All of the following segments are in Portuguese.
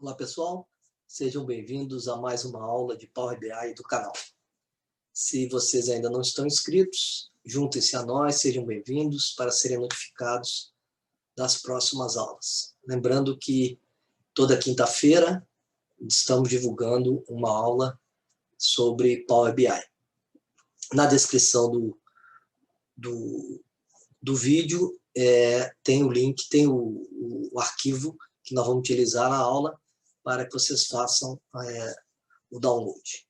Olá pessoal, sejam bem-vindos a mais uma aula de Power BI do canal. Se vocês ainda não estão inscritos, juntem-se a nós, sejam bem-vindos para serem notificados das próximas aulas. Lembrando que toda quinta-feira estamos divulgando uma aula sobre Power BI. Na descrição do vídeo tem o link, tem o arquivo que nós vamos utilizar na aula para que vocês façam o download.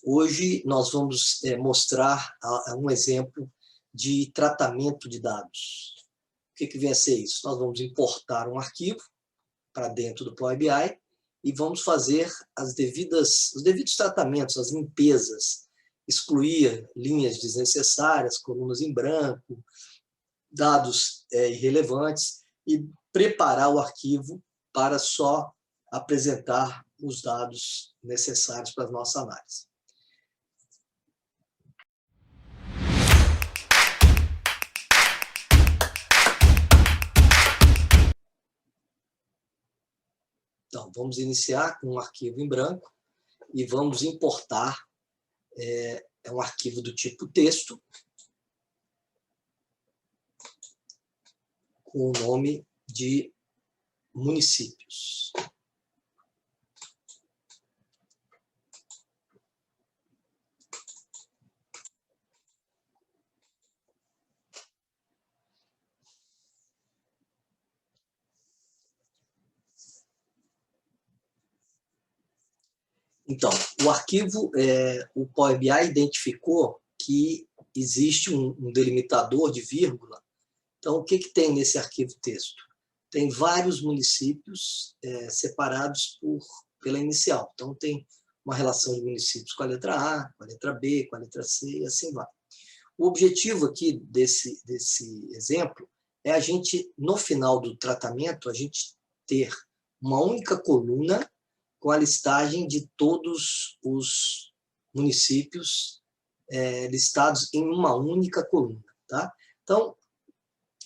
Hoje nós vamos mostrar um exemplo de tratamento de dados. O que vem a ser isso? Nós vamos importar um arquivo para dentro do Power BI e vamos fazer os devidos tratamentos, as limpezas, excluir linhas desnecessárias, colunas em branco, dados irrelevantes e preparar o arquivo para só apresentar os dados necessários para a nossa análise. Então, vamos iniciar com um arquivo em branco e vamos importar um arquivo do tipo texto com o nome de municípios. Então, o arquivo, o Power BI identificou que existe um delimitador de vírgula. Então, o que tem nesse arquivo texto? Tem vários municípios separados pela inicial. Então, tem uma relação de municípios com a letra A, com a letra B, com a letra C, e assim vai. O objetivo aqui desse exemplo é a gente, no final do tratamento, a gente ter uma única coluna com a listagem de todos os municípios listados em uma única coluna. Tá? Então,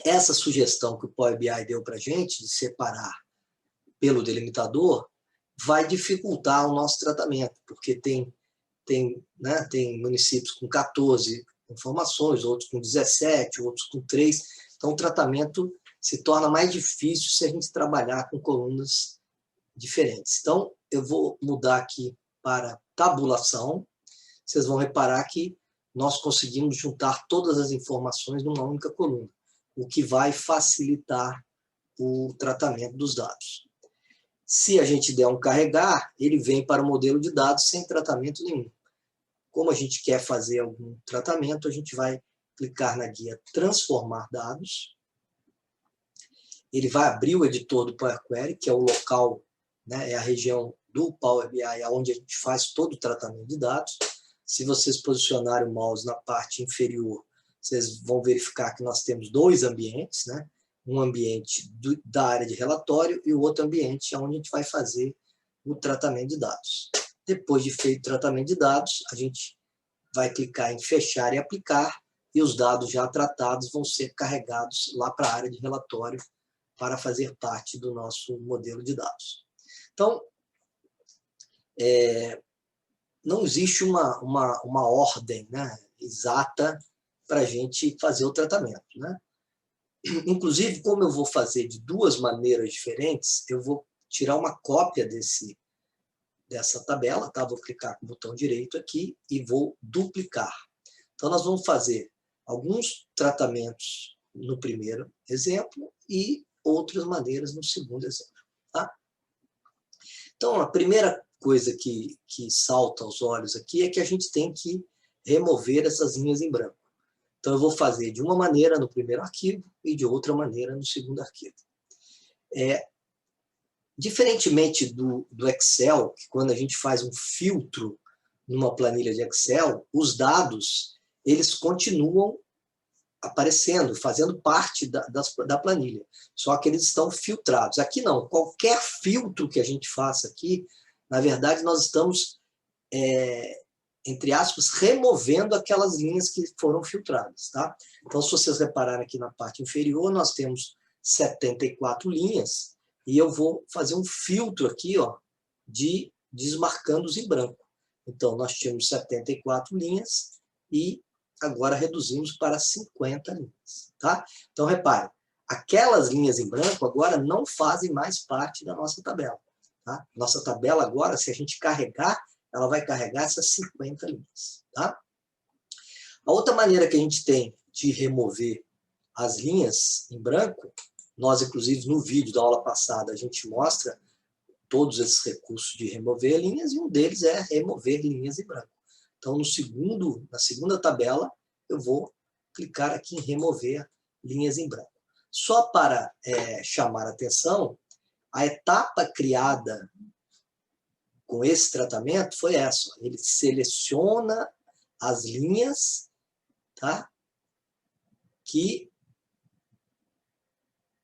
essa sugestão que o Power BI deu para a gente, de separar pelo delimitador, vai dificultar o nosso tratamento, porque tem municípios com 14 informações, outros com 17, outros com 3. Então, o tratamento se torna mais difícil se a gente trabalhar com colunas diferentes. Então, eu vou mudar aqui para tabulação. Vocês vão reparar que nós conseguimos juntar todas as informações numa única coluna, o que vai facilitar o tratamento dos dados. Se a gente der um carregar, ele vem para o modelo de dados sem tratamento nenhum. Como a gente quer fazer algum tratamento, a gente vai clicar na guia Transformar Dados. Ele vai abrir o editor do Power Query, que é o local, é a região do Power BI, onde a gente faz todo o tratamento de dados. Se vocês posicionarem o mouse na parte inferior, vocês vão verificar que nós temos dois ambientes, um ambiente da área de relatório e o outro ambiente onde a gente vai fazer o tratamento de dados. Depois de feito o tratamento de dados, a gente vai clicar em fechar e aplicar, e os dados já tratados vão ser carregados lá para a área de relatório para fazer parte do nosso modelo de dados. Então, não existe uma ordem exata para a gente fazer o tratamento. Inclusive, como eu vou fazer de duas maneiras diferentes, eu vou tirar uma cópia dessa tabela, tá? Vou clicar com o botão direito aqui e vou duplicar. Então, nós vamos fazer alguns tratamentos no primeiro exemplo e outras maneiras no segundo exemplo. Tá? Então, a primeira coisa que salta aos olhos aqui é que a gente tem que remover essas linhas em branco. Então, eu vou fazer de uma maneira no primeiro arquivo e de outra maneira no segundo arquivo. Diferentemente do Excel, que quando a gente faz um filtro numa planilha de Excel, os dados eles continuam aparecendo, fazendo parte da planilha, só que eles estão filtrados. Aqui não, qualquer filtro que a gente faça aqui, na verdade, nós estamos, entre aspas, removendo aquelas linhas que foram filtradas. Tá? Então, se vocês repararem aqui na parte inferior, nós temos 74 linhas, e eu vou fazer um filtro aqui, ó, de desmarcando-os em branco. Então, nós tínhamos 74 linhas e agora reduzimos para 50 linhas. Tá? Então, repare, aquelas linhas em branco agora não fazem mais parte da nossa tabela. Tá? Nossa tabela agora, se a gente carregar, ela vai carregar essas 50 linhas. Tá? A outra maneira que a gente tem de remover as linhas em branco, nós, inclusive, no vídeo da aula passada, a gente mostra todos esses recursos de remover linhas, e um deles é remover linhas em branco. Então, na segunda tabela, eu vou clicar aqui em remover linhas em branco. Só para chamar a atenção, a etapa criada com esse tratamento foi essa. Ele seleciona as linhas, tá, que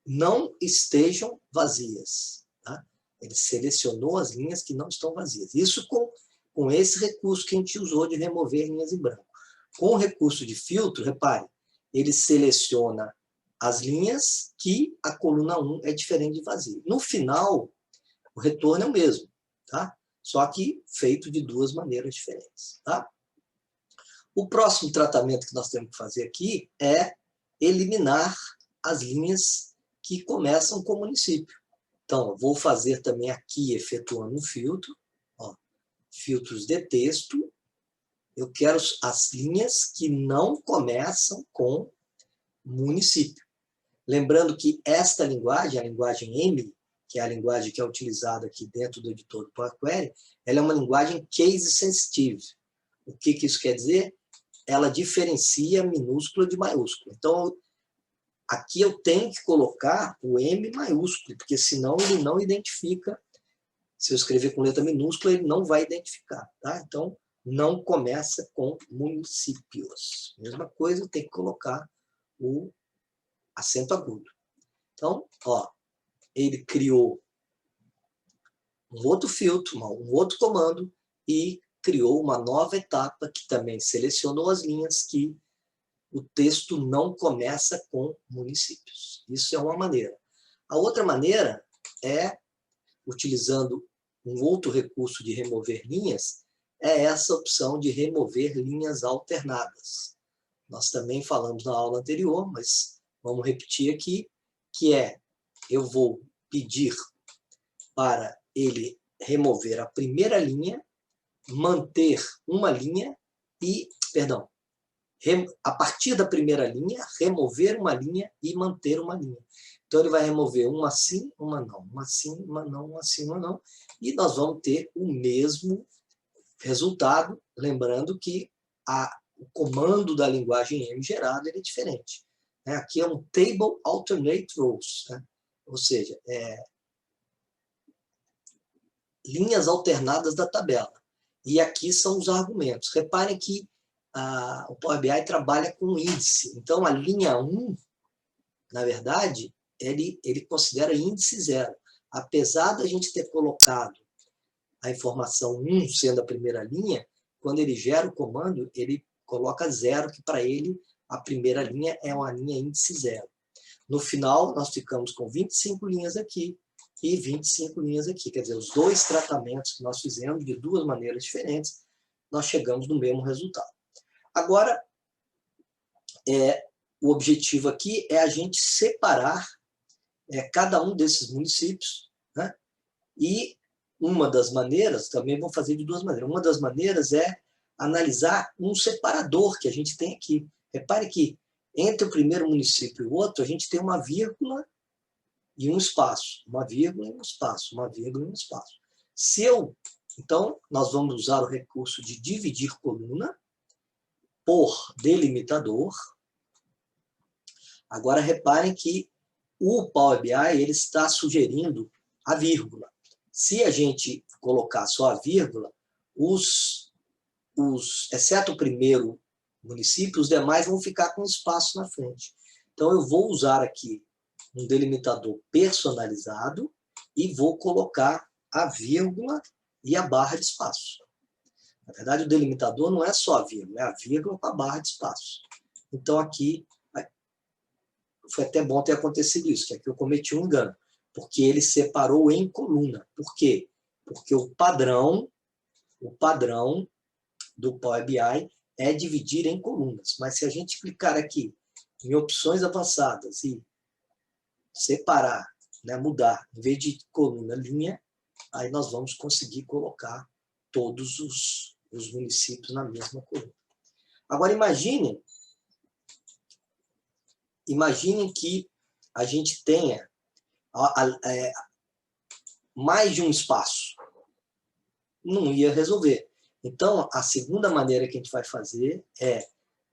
não estejam vazias. Tá? Ele selecionou as linhas que não estão vazias. Isso com esse recurso que a gente usou de remover linhas em branco. Com o recurso de filtro, repare, ele seleciona as linhas que a coluna 1 é diferente de vazia. No final, o retorno é o mesmo, tá? Só que feito de duas maneiras diferentes. Tá? O próximo tratamento que nós temos que fazer aqui é eliminar as linhas que começam com o município. Então, eu vou fazer também aqui, efetuando um filtro, ó, filtros de texto. Eu quero as linhas que não começam com município. Lembrando que esta linguagem, a linguagem M, que é a linguagem que é utilizada aqui dentro do editor do Power Query, ela é uma linguagem case sensitive. O que isso quer dizer? Ela diferencia minúscula de maiúscula. Então, aqui eu tenho que colocar o M maiúsculo, porque senão ele não identifica. Se eu escrever com letra minúscula, ele não vai identificar. Tá? Então, não começa com municípios. Mesma coisa, eu tenho que colocar o acento agudo. Então, ó, ele criou um outro filtro, um outro comando, e criou uma nova etapa que também selecionou as linhas que o texto não começa com municípios. Isso é uma maneira. A outra maneira é, utilizando um outro recurso de remover linhas, é essa opção de remover linhas alternadas. Nós também falamos na aula anterior, mas vamos repetir aqui, que é, eu vou pedir para ele remover a primeira linha, manter uma linha e, perdão, a partir da primeira linha, remover uma linha e manter uma linha. Então, ele vai remover uma sim, uma não, uma sim, uma não, uma sim, uma não, e nós vamos ter o mesmo resultado, lembrando que o comando da linguagem M gerado é diferente. Aqui é um Table Alternate Rows, né? Ou seja, linhas alternadas da tabela. E aqui são os argumentos. Reparem que o Power BI trabalha com índice. Então, a linha 1, na verdade, ele considera índice 0. Apesar da gente ter colocado a informação 1 sendo a primeira linha, quando ele gera o comando, ele coloca 0, que para ele a primeira linha é uma linha índice 0. No final, nós ficamos com 25 linhas aqui e 25 linhas aqui. Quer dizer, os dois tratamentos que nós fizemos de duas maneiras diferentes, nós chegamos no mesmo resultado. Agora, o objetivo aqui é a gente separar cada um desses municípios, né? E uma das maneiras, também vou fazer de duas maneiras, uma das maneiras é analisar um separador que a gente tem aqui. Repare que entre o primeiro município e o outro, a gente tem uma vírgula e um espaço, uma vírgula e um espaço, uma vírgula e um espaço. Então, nós vamos usar o recurso de dividir coluna por delimitador. Agora, reparem que o Power BI ele está sugerindo a vírgula. Se a gente colocar só a vírgula, exceto o primeiro município, os demais vão ficar com espaço na frente. Então, eu vou usar aqui um delimitador personalizado e vou colocar a vírgula e a barra de espaço. Na verdade, o delimitador não é só a vírgula, é a vírgula com a barra de espaço. Então, aqui, foi até bom ter acontecido isso, que aqui eu cometi um engano. porque ele separou em coluna. Por quê? Porque o padrão do Power BI é dividir em colunas. Mas se a gente clicar aqui em opções avançadas e separar, né, mudar, em vez de coluna, linha, aí nós vamos conseguir colocar todos os municípios na mesma coluna. Agora, imaginem que a gente tenha mais de um espaço. Não ia resolver. Então, a segunda maneira que a gente vai fazer é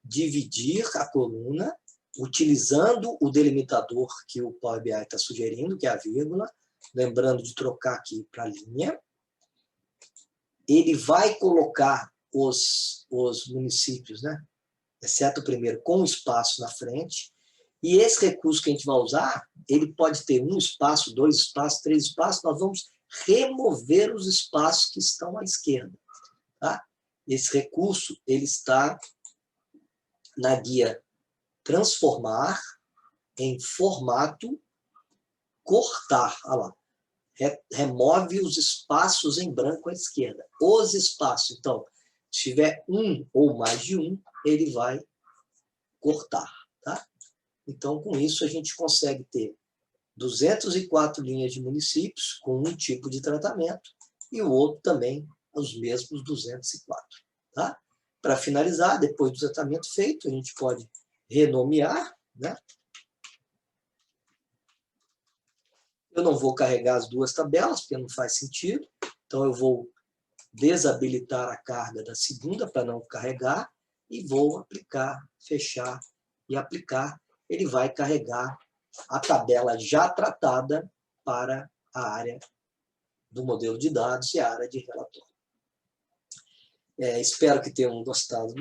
dividir a coluna utilizando o delimitador que o Power BI está sugerindo, que é a vírgula, lembrando de trocar aqui para linha. Ele vai colocar os municípios, né? Exceto o primeiro, com espaço na frente. E esse recurso que a gente vai usar, ele pode ter um espaço, dois espaços, três espaços. Nós vamos remover os espaços que estão à esquerda. Tá? Esse recurso ele está na guia transformar em formato cortar. Olha lá. Remove os espaços em branco à esquerda. Os espaços. Então, se tiver um ou mais de um, ele vai cortar. Tá? Então, com isso, a gente consegue ter 204 linhas de municípios com um tipo de tratamento e o outro também os mesmos 204. Tá? Para finalizar, depois do tratamento feito, a gente pode renomear. Né? Eu não vou carregar as duas tabelas, porque não faz sentido. Então, eu vou desabilitar a carga da segunda para não carregar e vou aplicar, fechar e aplicar. Ele vai carregar a tabela já tratada para a área do modelo de dados e a área de relatório. Espero que tenham gostado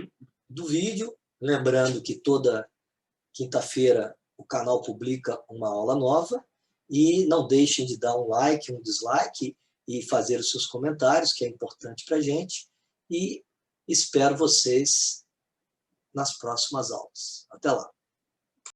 do vídeo. Lembrando que toda quinta-feira o canal publica uma aula nova. E não deixem de dar um like, um dislike e fazer os seus comentários, que é importante para a gente. E espero vocês nas próximas aulas. Até lá!